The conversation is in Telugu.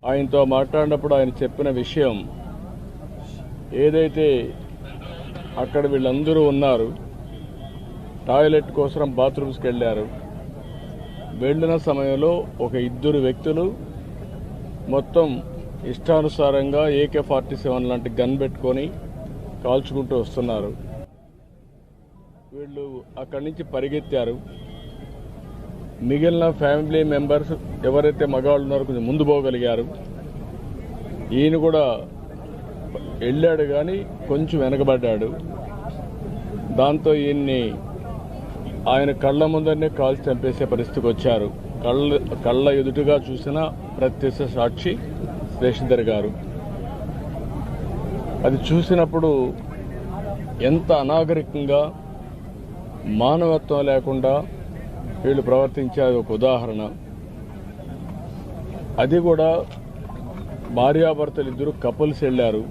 ఆయనతో మాట్లాడినప్పుడు ఆయన చెప్పిన విషయం ఏదైతే అక్కడ వీళ్ళందరూ ఉన్నారు, టాయిలెట్ కోసం బాత్రూమ్స్కి వెళ్ళారు. వెళ్ళిన సమయంలో ఒక ఇద్దరు వ్యక్తులు మొత్తం ఇష్టానుసారంగా AK-47 లాంటి గన్ పెట్టుకొని కాల్చుకుంటూ వస్తున్నారు. వీళ్ళు అక్కడి నుంచి పరిగెత్తారు. మిగిలిన ఫ్యామిలీ మెంబర్స్ ఎవరైతే మగవాళ్ళు ఉన్నారో కొంచెం ముందు పోగలిగారు. ఈయన కూడా వెళ్ళాడు కానీ కొంచెం వెనకబడ్డాడు. దాంతో ఈయన్ని ఆయన కళ్ళ ముందరనే కాల్చి చంపేసే పరిస్థితికి వచ్చారు. కళ్ళ ఎదుటుగా చూసిన ప్రత్యక్ష సాక్షి శేషధర్ గారు. అది చూసినప్పుడు ఎంత అనాగరికంగా, మానవత్వం లేకుండా వీళ్ళు ప్రవర్తించారు ఒక ఉదాహరణ. అది కూడా భార్యాభర్తలు ఇద్దరు కపుల్స్ వెళ్ళారు.